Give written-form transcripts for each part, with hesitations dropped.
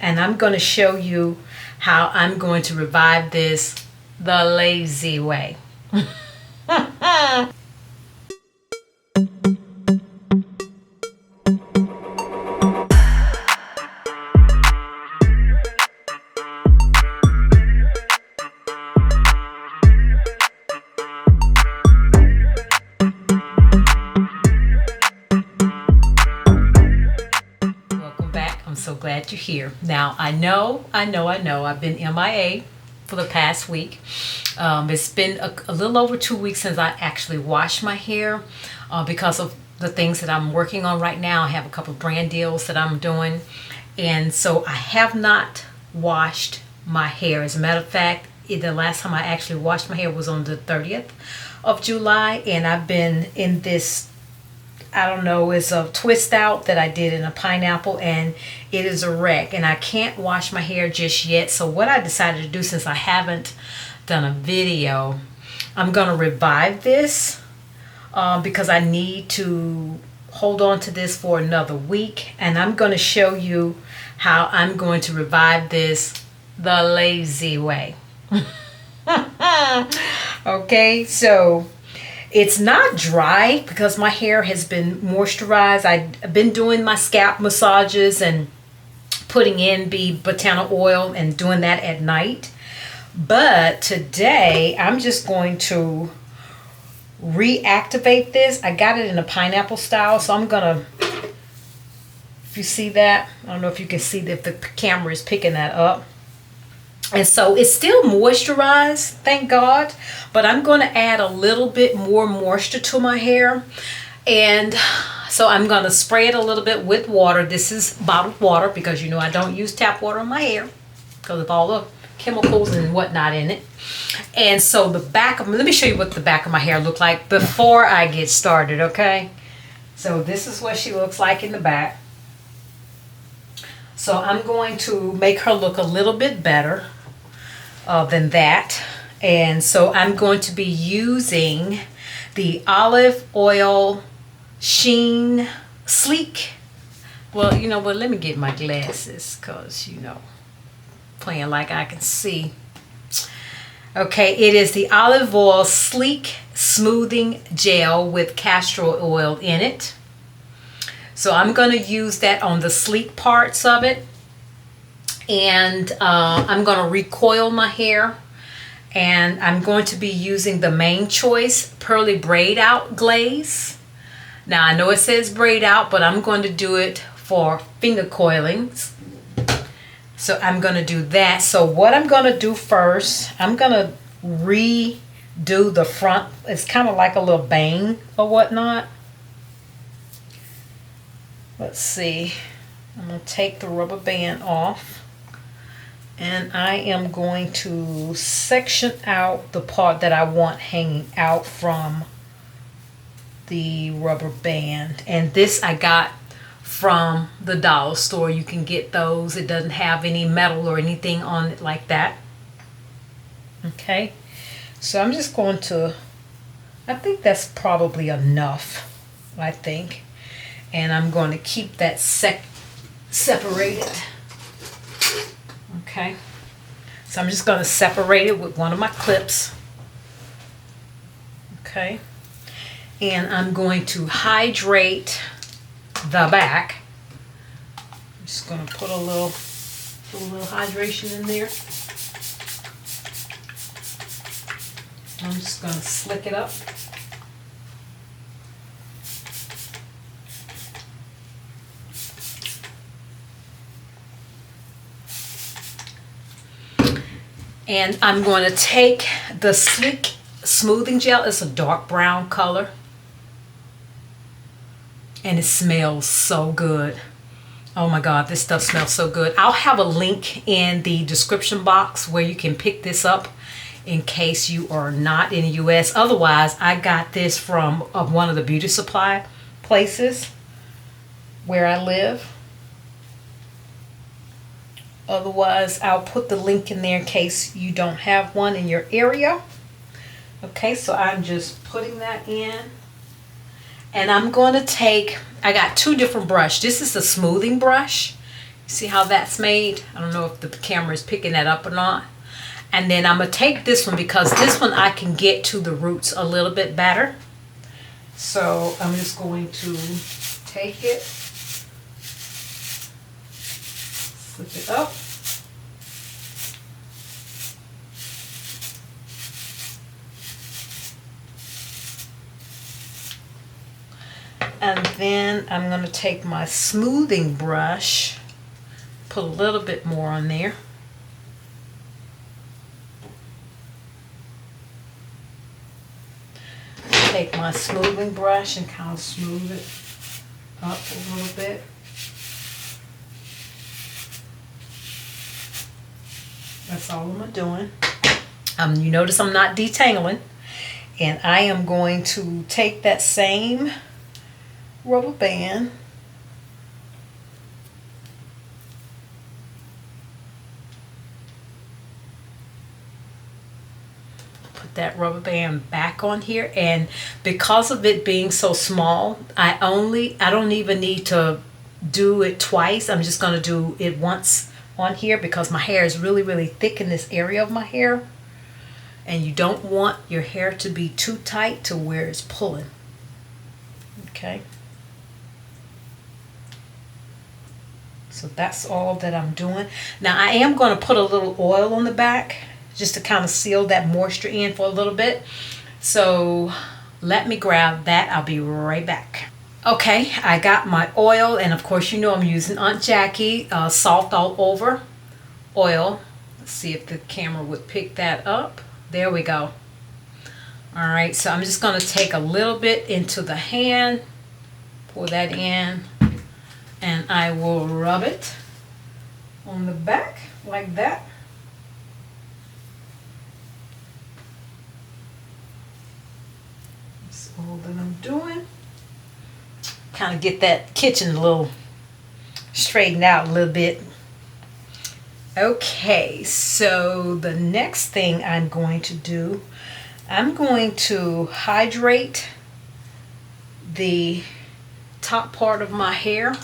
and I'm going to show you how I'm going to revive this the lazy way. I'm so glad you're here. Now, I know, I've been MIA for the past week. It's been a little over 2 weeks since I actually washed my hair because of the things that I'm working on right now. I have a couple of brand deals that I'm doing. And so I have not washed my hair. As a matter of fact, the last time I actually washed my hair was on the 30th of July. And I've been in this, I don't know, it's a Twistout that I did in a pineapple, and it is a wreck, and I can't wash my hair just yet. So what I decided to do, since I haven't done a video, I'm going to revive this because I need to hold on to this for another week, and I'm going to show you how I'm going to revive this the lazy way. Okay, so it's not dry because my hair has been moisturized. I've been doing my scalp massages and putting in the botana oil and doing that at night. But today I'm just going to reactivate this. I got it in a pineapple style, so I'm gonna, if you see that, I don't know if you can see if the camera is picking that up. And so it's still moisturized, thank God, but I'm going to add a little bit more moisture to my hair. And so I'm going to spray it a little bit with water. This is bottled water because you know I don't use tap water on my hair because of all the chemicals and whatnot in it. And so the back of, let me show you what the back of my hair looked like before I get started, okay? So this is what she looks like in the back. So I'm going to make her look a little bit better than that. And so I'm going to be using the olive oil sheen sleek. Well, you know what, let me get my glasses because, you know, playing like I can see. Okay, it is the olive oil sleek smoothing gel with castor oil in it. So I'm going to use that on the sleek parts of it. And I'm going to recoil my hair. And I'm going to be using the Main Choice Pearly Braid Out Glaze. Now I know it says braid out, but I'm going to do it for finger coilings. So I'm going to do that. So what I'm going to do first, I'm going to redo the front. It's kind of like a little bang or whatnot. Let's see. I'm going to take the rubber band off. And I am going to section out the part that I want hanging out from the rubber band. And this I got from the dollar store. You can get those. It doesn't have any metal or anything on it like that. Okay. So I'm just going to, I think that's probably enough, I think. And I'm going to keep that separated. Okay. So I'm just going to separate it with one of my clips. Okay. And I'm going to hydrate the back. I'm just going to put a little hydration in there. I'm just going to slick it up. And I'm going to take the Sleek Smoothing Gel. It's a dark brown color. And it smells so good. Oh my God, this stuff smells so good. I'll have a link in the description box where you can pick this up in case you are not in the US. Otherwise, I got this from one of the beauty supply places where I live. Otherwise, I'll put the link in there in case you don't have one in your area. Okay, so I'm just putting that in. And I'm going to take, I got two different brushes. This is a smoothing brush. See how that's made? I don't know if the camera is picking that up or not. And then I'm going to take this one because this one I can get to the roots a little bit better. So I'm just going to take it, flip it up. And then I'm going to take my smoothing brush, put a little bit more on there. Take my smoothing brush and kind of smooth it up a little bit. That's all I'm doing. You notice I'm not detangling. And I am going to take that same rubber band, put that rubber band back on here, and because of it being so small, I don't even need to do it twice. I'm just going to do it once on here because my hair is really thick in this area of my hair, and you don't want your hair to be too tight to where it's pulling. Okay. So that's all that I'm doing. Now I am going to put a little oil on the back just to kind of seal that moisture in for a little bit. So let me grab that. I'll be right back. Okay, I got my oil, and of course you know I'm using Aunt Jackie Soft All Over oil. Let's see if the camera would pick that up. There we go. All right, so I'm just going to take a little bit into the hand, pour that in, and I will rub it on the back like that. That's all that I'm doing. Kind of get that kitchen a little straightened out a little bit. Okay, so the next thing I'm going to do, I'm going to hydrate the top part of my hair.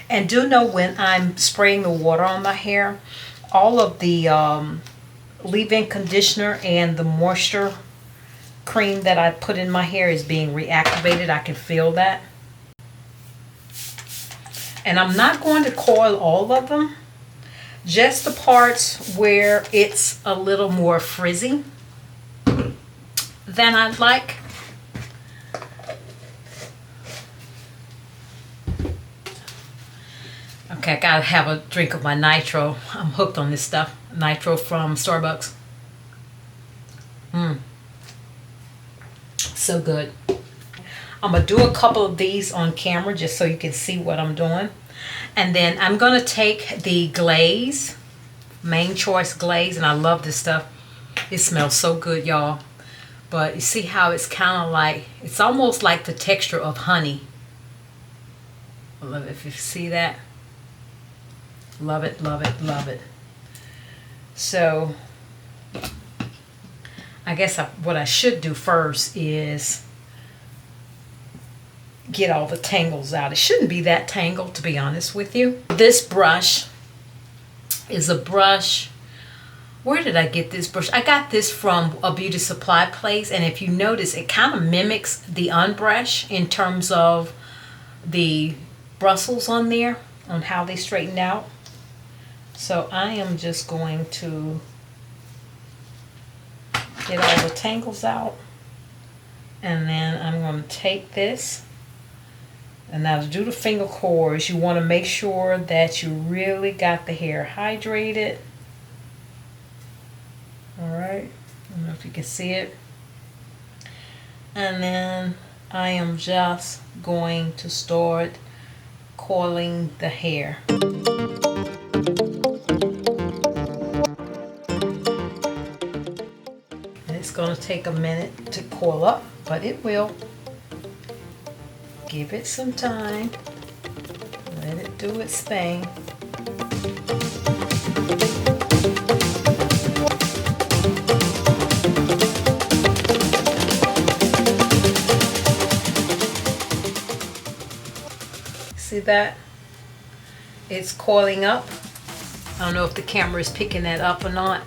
And do know when I'm spraying the water on my hair, all of the leave-in conditioner and the moisture cream that I put in my hair is being reactivated. I can feel that. And I'm not going to coil all of them, just the parts where it's a little more frizzy than I'd like. Okay, I gotta have a drink of my nitro. I'm hooked on this stuff. Nitro from Starbucks. So good. I'm gonna do a couple of these on camera just so you can see what I'm doing. And then I'm gonna take the glaze, Main Choice glaze, and I love this stuff. It smells so good, y'all. But you see how it's kind of like, it's almost like the texture of honey. I love it. If you see that. Love it, love it, love it. So I guess what I should do first is get all the tangles out. It shouldn't be that tangled, to be honest with you. This brush is a brush. Where did I get this brush? I got this from a beauty supply place, and if you notice, it kind of mimics the unbrush in terms of the bristles on there, on how they straighten out. So I am just going to get all the tangles out, and then I'm going to take this. And now to do the finger cores, you want to make sure that you really got the hair hydrated. Alright, I don't know if you can see it. And then I am just going to start coiling the hair. And it's going to take a minute to coil up, but it will. Give it some time. Let it do its thing. See that? it's coiling up. I don't know if the camera is picking that up or not.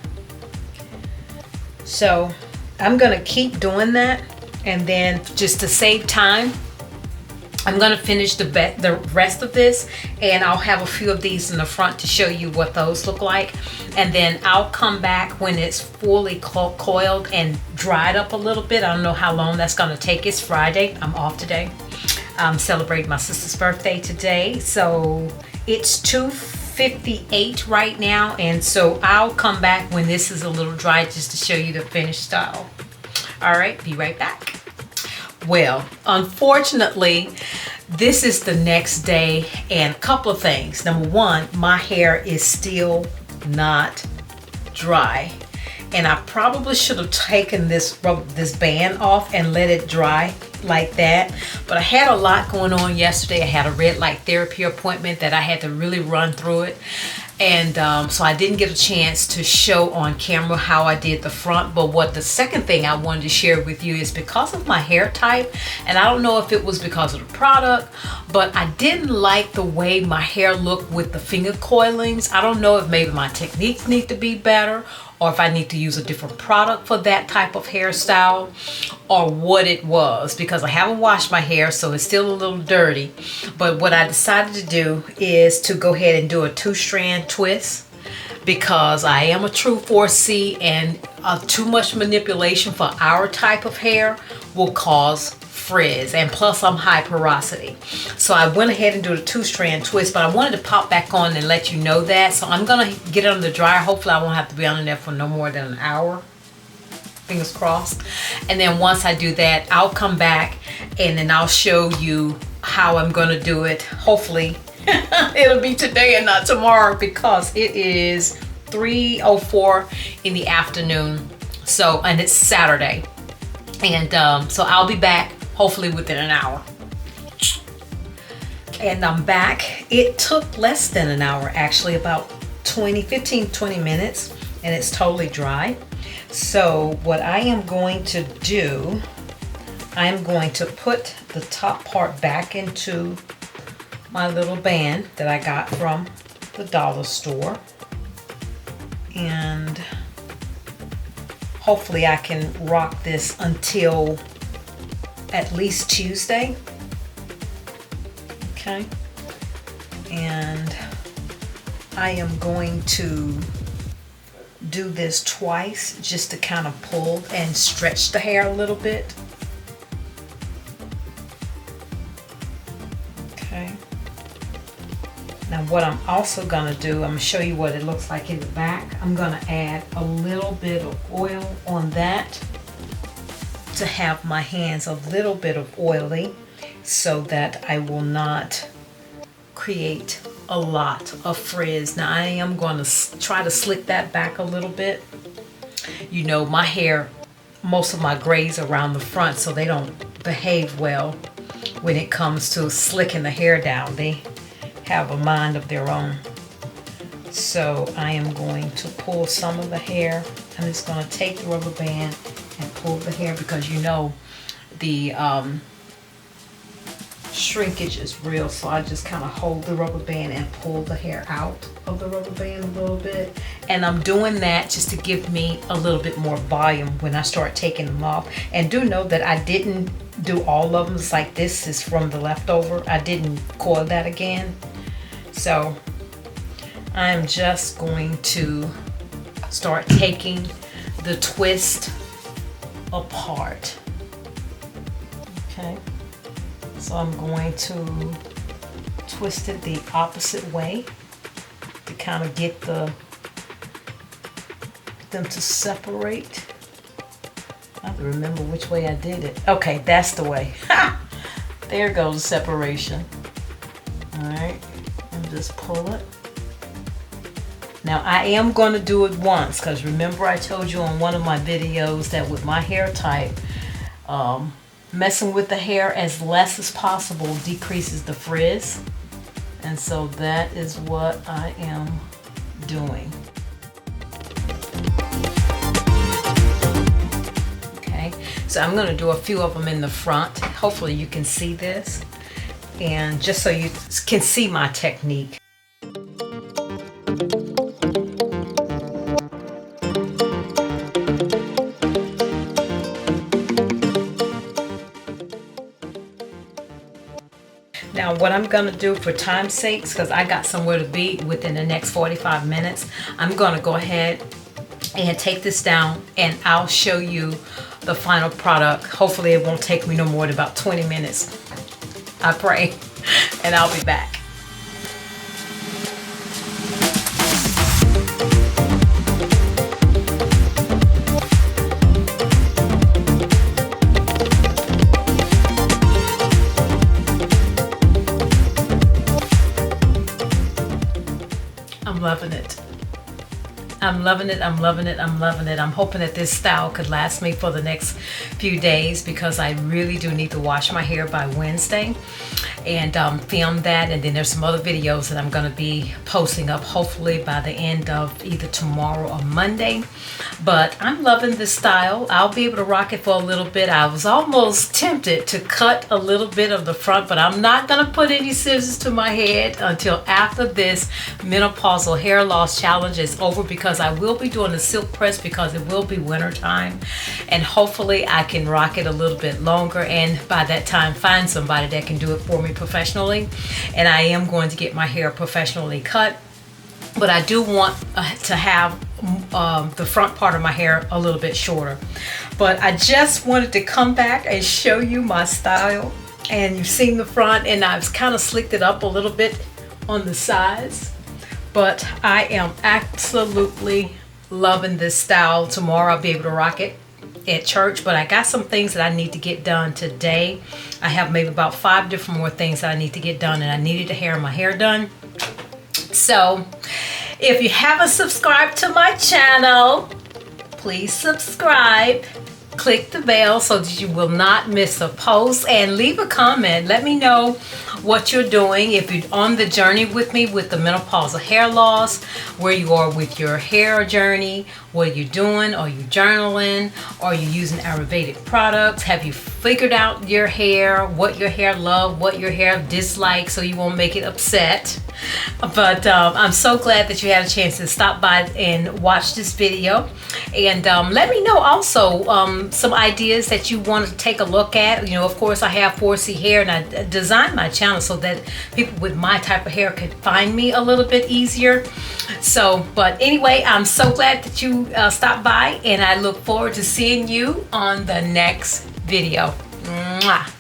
So I'm gonna keep doing that, and then just to save time, I'm gonna finish the rest of this, and I'll have a few of these in the front to show you what those look like. And then I'll come back when it's fully coiled and dried up a little bit. I don't know how long that's gonna take. It's Friday, I'm off today. I'm celebrating my sister's birthday today. So it's 2:58 right now, and so I'll come back when this is a little dry just to show you the finished style. All right, be right back. Well, unfortunately, this is the next day, and a couple of things. Number one, my hair is still not dry, and I probably should have taken this band off and let it dry like that, but I had a lot going on yesterday. I had a red light therapy appointment that I had to really run through it, and so I didn't get a chance to show on camera how I did the front. But what the second thing I wanted to share with you is because of my hair type, and I don't know if it was because of the product, but I didn't like the way my hair looked with the finger coilings. I don't know if maybe my techniques need to be better, or if I need to use a different product for that type of hairstyle, or what it was, because I haven't washed my hair, so it's still a little dirty. But what I decided to do is to go ahead and do a 2-strand twist, because I am a true 4C, and too much manipulation for our type of hair will cause frizz, and plus I'm high porosity. So I went ahead and do the 2-strand twist, but I wanted to pop back on and let you know that. So I'm gonna get it on the dryer. Hopefully I won't have to be on there for no more than an hour, fingers crossed. And then once I do that, I'll come back and then I'll show you how I'm gonna do it. Hopefully it'll be today and not tomorrow, because it is 3:04 in the afternoon. So, and it's Saturday, and so I'll be back hopefully within an hour. And I'm back. It took less than an hour, actually, about 15-20 minutes, and it's totally dry. So what I am going to do, I am going to put the top part back into my little band that I got from the dollar store, and hopefully I can rock this until at least Tuesday. Okay, and I am going to do this twice just to kind of pull and stretch the hair a little bit. Okay, now what I'm also gonna do, I'm gonna show you what it looks like in the back. I'm gonna add a little bit of oil on that to have my hands a little bit of oily, so that I will not create a lot of frizz. Now I am going to try to slick that back a little bit. You know, my hair, most of my grays around the front, so they don't behave well when it comes to slicking the hair down. They have a mind of their own. So I am going to pull some of the hair. I'm just going to take the rubber band and pull the hair, because you know the shrinkage is real, so I just kind of hold the rubber band and pull the hair out of the rubber band a little bit. And I'm doing that just to give me a little bit more volume when I start taking them off. And do know that I didn't do all of them. It's like this is from the leftover. I didn't coil that again. So I'm just going to start taking the twist apart. Okay, so I'm going to twist it the opposite way to kind of get them to separate. I have to remember which way I did it. Okay, that's the way. There goes the separation. All right, and just pull it. Now I am going to do it once, because remember I told you on one of my videos that with my hair type, messing with the hair as less as possible decreases the frizz. And so that is what I am doing. Okay, so I'm going to do a few of them in the front. Hopefully you can see this, and just so you can see my technique. Now what I'm gonna do for time's sakes, because I got somewhere to be within the next 45 minutes, I'm gonna go ahead and take this down and I'll show you the final product. Hopefully it won't take me no more than about 20 minutes. I pray. And I'll be back. I'm loving it. I'm loving it, I'm loving it, I'm loving it. I'm hoping that this style could last me for the next few days because I really do need to wash my hair by Wednesday and film that. And then there's some other videos that I'm gonna be posting up hopefully by the end of either tomorrow or Monday. But I'm loving this style. I'll be able to rock it for a little bit. I was almost tempted to cut a little bit of the front, but I'm not gonna put any scissors to my head until after this menopausal hair loss challenge is over, because I will be doing a silk press because it will be winter time, and hopefully I can rock it a little bit longer, and by that time find somebody that can do it for me professionally. And I am going to get my hair professionally cut, but I do want to have the front part of my hair a little bit shorter. But I just wanted to come back and show you my style, and you've seen the front, and I've kind of slicked it up a little bit on the sides. But I am absolutely loving this style. Tomorrow I'll be able to rock it at church, but I got some things that I need to get done today. I have maybe about 5 different more things that I need to get done, and I needed to have my hair done. So if you haven't subscribed to my channel, please subscribe. Click the bell so that you will not miss a post, and leave a comment. Let me know what you're doing, if you're on the journey with me with the menopausal hair loss, where you are with your hair journey, what you're doing. Are you journaling? Are you using Ayurvedic products? Have you figured out your hair, what your hair loves, what your hair dislikes, so you won't make it upset? But I'm so glad that you had a chance to stop by and watch this video, and let me know also some ideas that you want to take a look at. You know, of course I have 4C hair, and I designed my channel so that people with my type of hair could find me a little bit easier. So, but anyway, I'm so glad that you stopped by, and I look forward to seeing you on the next video. Mwah.